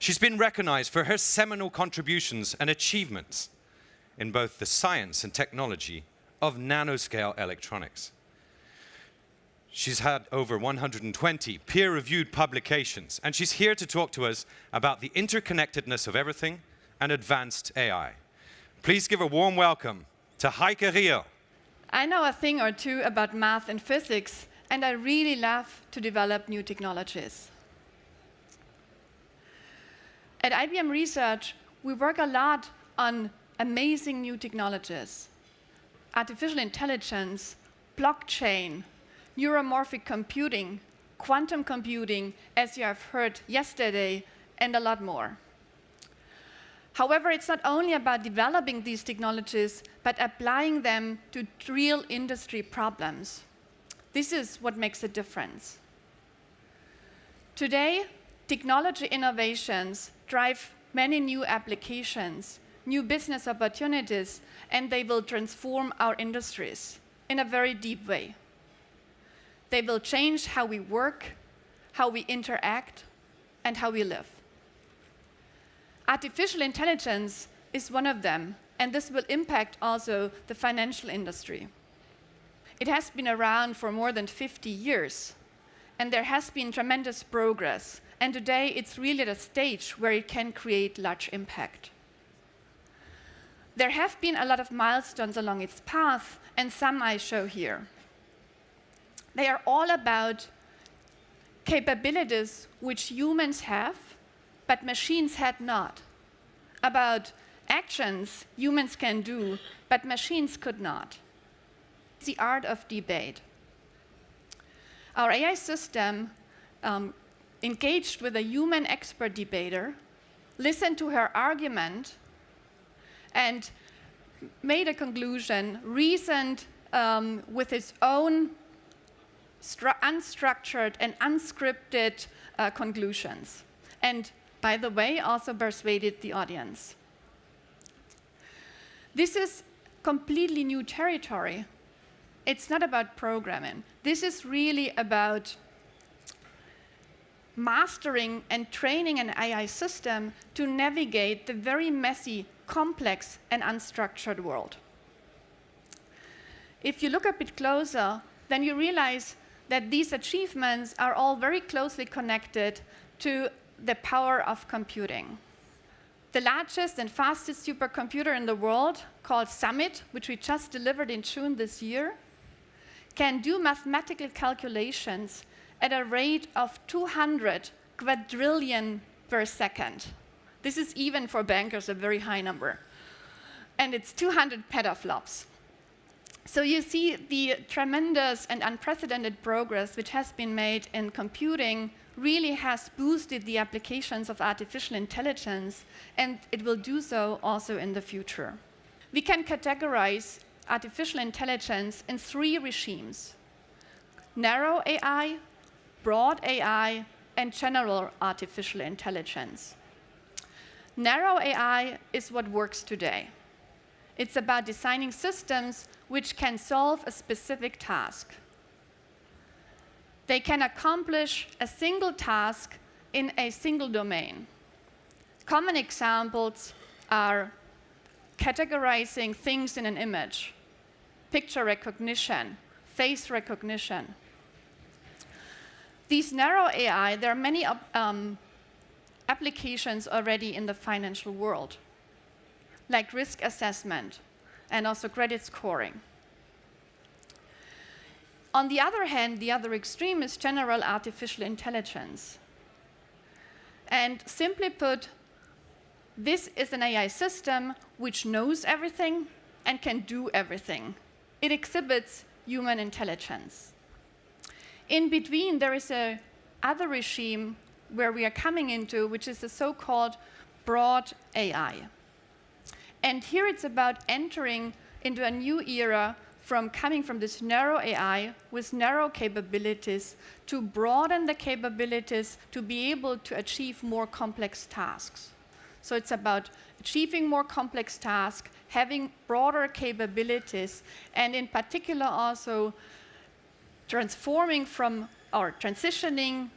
She's been recognized for her seminal contributions and achievements in both the science and technology of nanoscale electronics. She's had over 120 peer-reviewed publications, and she's here to talk to us about the interconnectedness of everything and advanced AI. Please give a warm welcome to Heike Riel. I know a thing or two about math and physics, and I really love to develop new technologies. At IBM Research, we work a lot on amazing new technologies. Artificial intelligence, blockchain, neuromorphic computing, quantum computing, as you have heard yesterday, and a lot more. However, it's not only about developing these technologies, but applying them to real industry problems. This is what makes a difference. Today, technology innovations drive many new applications, new business opportunities, and they will transform our industries in a very deep way. They will change how we work, how we interact, and how we live. Artificial intelligence is one of them, and this will impact also the financial industry. It has been around for more than 50 years, and there has been tremendous progress, and today it's really at a stage where it can create large impact. There have been a lot of milestones along its path, and some I show here. They are all about capabilities which humans have, but machines had not. About actions humans can do, but machines could not. It's the art of debate. Our AI system engaged with a human expert debater, listened to her argument, and made a conclusion, reasoned with its own unstructured and unscripted conclusions. And by the way, also persuaded the audience. This is completely new territory. It's not about programming. This is really about mastering and training an AI system to navigate the very messy, complex, and unstructured world. If you look a bit closer, then you realize that these achievements are all very closely connected to the power of computing. The largest and fastest supercomputer in the world, called Summit, which we just delivered in June this year, can do mathematical calculations at a rate of 200 quadrillion per second. This is even for bankers a very high number. And it's 200 petaflops. So you see the tremendous and unprecedented progress which has been made in computing really has boosted the applications of artificial intelligence, and it will do so also in the future. We can categorize artificial intelligence in 3 regimes: narrow AI, broad AI, and general artificial intelligence. Narrow AI is what works today. It's about designing systems which can solve a specific task. They can accomplish a single task in a single domain. Common examples are categorizing things in an image, picture recognition, face recognition. These narrow AI, there are many applications already in the financial world, like risk assessment and also credit scoring. On the other hand, the other extreme is general artificial intelligence. And simply put, this is an AI system which knows everything and can do everything. It exhibits human intelligence. In between, there is another regime where we are coming into, which is the so-called broad AI. And here it's about entering into a new era coming from this narrow AI with narrow capabilities to broaden the capabilities to be able to achieve more complex tasks. So it's about achieving more complex tasks, having broader capabilities, and in particular also transforming from or transitioning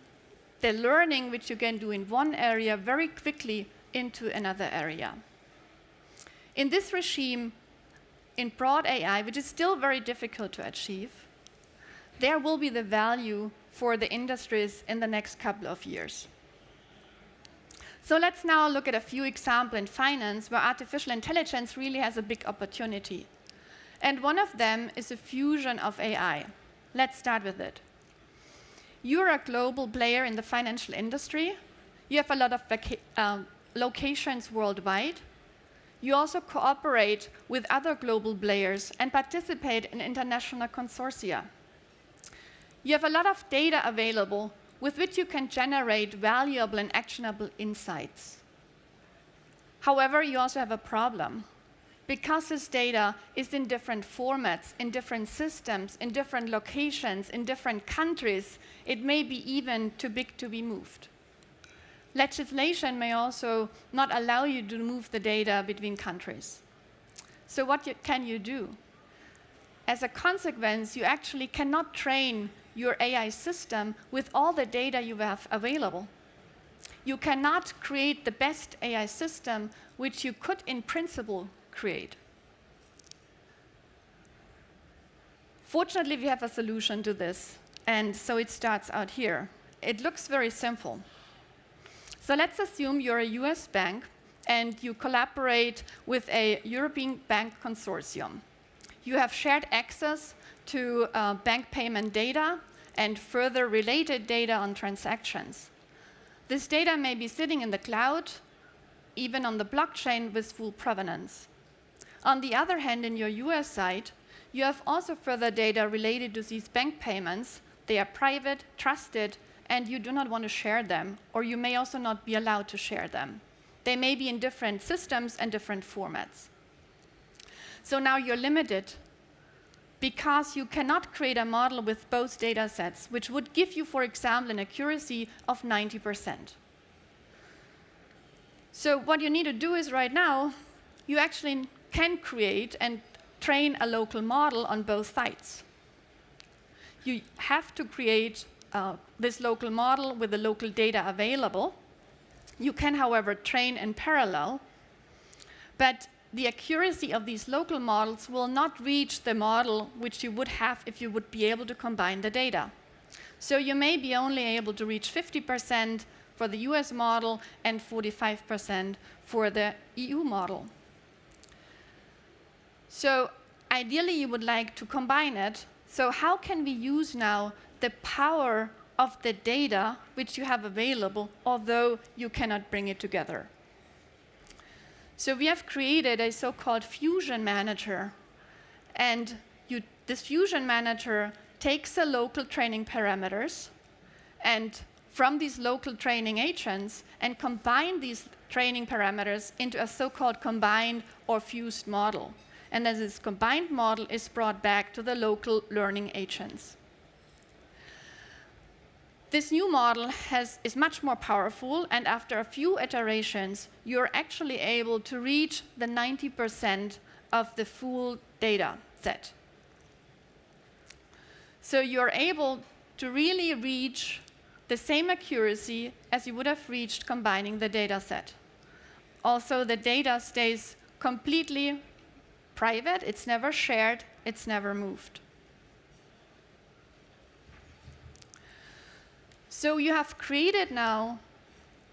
the learning which you can do in one area very quickly into another area. In this regime, in broad AI, which is still very difficult to achieve, there will be the value for the industries in the next couple of years. So let's now look at a few examples in finance where artificial intelligence really has a big opportunity. And one of them is the fusion of AI. Let's start with it. You're a global player in the financial industry. You have a lot of locations worldwide. You also cooperate with other global players and participate in international consortia. You have a lot of data available with which you can generate valuable and actionable insights. However, you also have a problem. Because this data is in different formats, in different systems, in different locations, in different countries, it may be even too big to be moved. Legislation may also not allow you to move the data between countries. So what can you do? As a consequence, you actually cannot train your AI system with all the data you have available. You cannot create the best AI system which you could, in principle, create. Fortunately, we have a solution to this, and so it starts out here. It looks very simple. So let's assume you're a US bank and you collaborate with a European bank consortium. You have shared access to bank payment data and further related data on transactions. This data may be sitting in the cloud, even on the blockchain with full provenance. On the other hand, in your US side, you have also further data related to these bank payments. They are private, trusted, and you do not want to share them, or you may also not be allowed to share them. They may be in different systems and different formats. So now you're limited because you cannot create a model with both data sets, which would give you, for example, an accuracy of 90%. So what you need to do is right now, you actually can create and train a local model on both sides. You have to create this local model with the local data available. You can, however, train in parallel, but the accuracy of these local models will not reach the model which you would have if you would be able to combine the data. So you may be only able to reach 50% for the US model and 45% for the EU model. So ideally, you would like to combine it. So how can we use now the power of the data which you have available, although you cannot bring it together? So we have created a so-called fusion manager. And this fusion manager takes the local training parameters and from these local training agents and combine these training parameters into a so-called combined or fused model. And then this combined model is brought back to the local learning agents. This new model is much more powerful, and after a few iterations, you're actually able to reach the 90% of the full data set. So you're able to really reach the same accuracy as you would have reached combining the data set. Also, the data stays completely private, it's never shared, it's never moved. So you have created now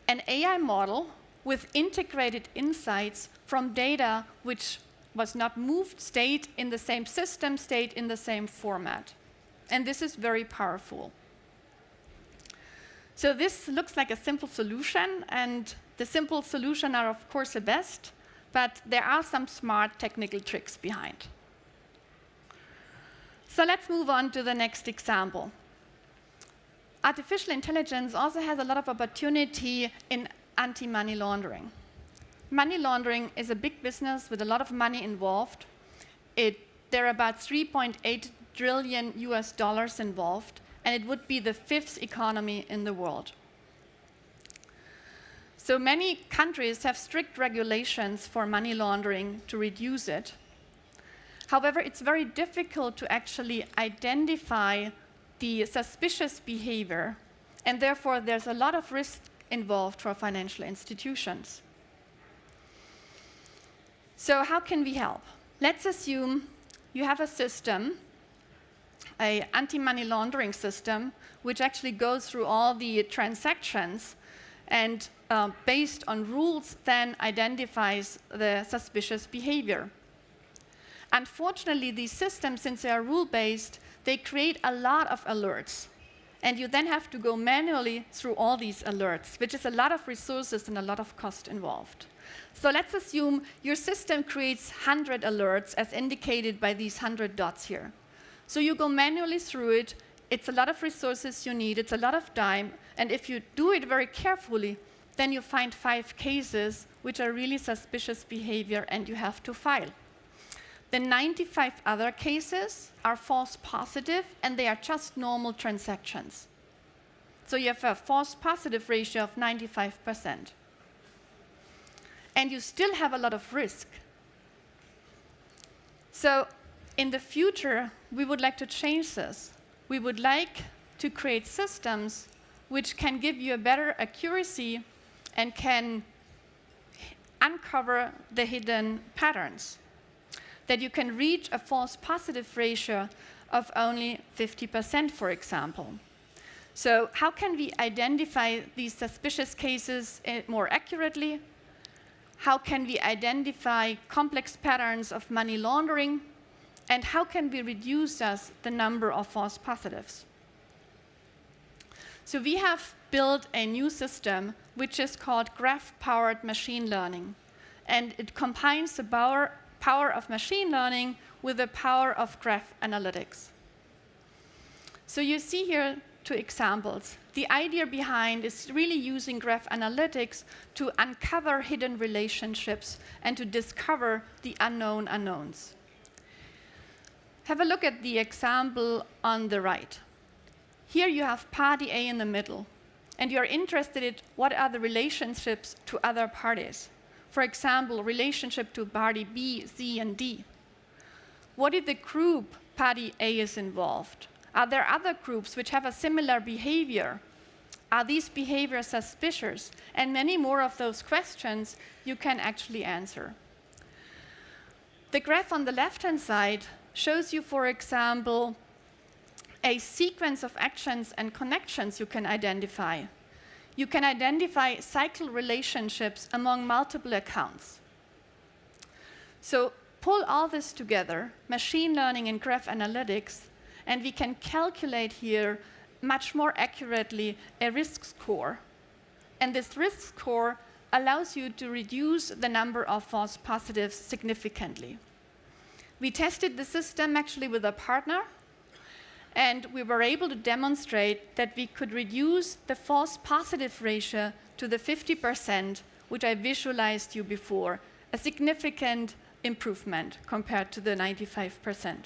an AI model with integrated insights from data which was not moved, stayed in the same system, stayed in the same format. And this is very powerful. So this looks like a simple solution, and the simple solutions are, of course, the best, but there are some smart technical tricks behind. So let's move on to the next example. Artificial intelligence also has a lot of opportunity in anti-money laundering. Money laundering is a big business with a lot of money involved. There are about 3.8 trillion US dollars involved, and it would be the 5th economy in the world. So many countries have strict regulations for money laundering to reduce it. However, it's very difficult to actually identify the suspicious behavior And therefore, there's a lot of risk involved for financial institutions. So how can we help? Let's assume you have a system, an anti-money laundering system, which actually goes through all the transactions and based on rules then identifies the suspicious behavior. Unfortunately, these systems, since they are rule-based, they create a lot of alerts. And you then have to go manually through all these alerts, which is a lot of resources and a lot of cost involved. So let's assume your system creates 100 alerts as indicated by these 100 dots here. So you go manually through it. It's a lot of resources you need. It's a lot of time. And if you do it very carefully, then you find 5 cases which are really suspicious behavior and you have to file. The 95 other cases are false positive and they are just normal transactions. So you have a false positive ratio of 95%. And you still have a lot of risk. So in the future, we would like to change this. We would like to create systems which can give you a better accuracy and can uncover the hidden patterns. That you can reach a false positive ratio of only 50%, for example. So how can we identify these suspicious cases more accurately? How can we identify complex patterns of money laundering? And how can we reduce the number of false positives? So we have built a new system which is called graph-powered machine learning. And it combines the power of machine learning with the power of graph analytics. So you see here 2 examples. The idea behind is really using graph analytics to uncover hidden relationships and to discover the unknown unknowns. Have a look at the example on the right. Here you have party A in the middle, and you're interested in what are the relationships to other parties. For example, relationship to party B, C, and D. What if the group party A is involved? Are there other groups which have a similar behavior? Are these behaviors suspicious? And many more of those questions you can actually answer. The graph on the left-hand side shows you, for example, a sequence of actions and connections you can identify. You can identify cycle relationships among multiple accounts. So pull all this together, machine learning and graph analytics, and we can calculate here much more accurately a risk score. And this risk score allows you to reduce the number of false positives significantly. We tested the system actually with a partner, and we were able to demonstrate that we could reduce the false positive ratio to the 50%, which I visualized you before, a significant improvement compared to the 95%.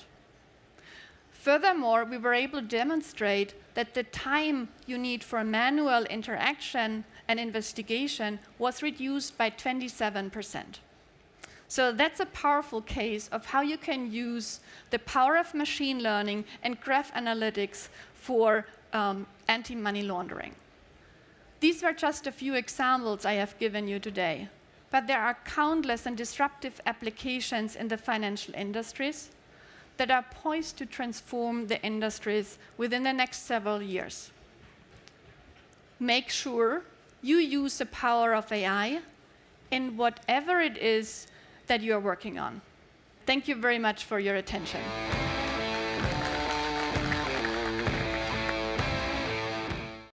Furthermore, we were able to demonstrate that the time you need for manual interaction and investigation was reduced by 27%. So that's a powerful case of how you can use the power of machine learning and graph analytics for anti-money laundering. These were just a few examples I have given you today, but there are countless and disruptive applications in the financial industries that are poised to transform the industries within the next several years. Make sure you use the power of AI in whatever it is that you are working on. Thank you very much for your attention.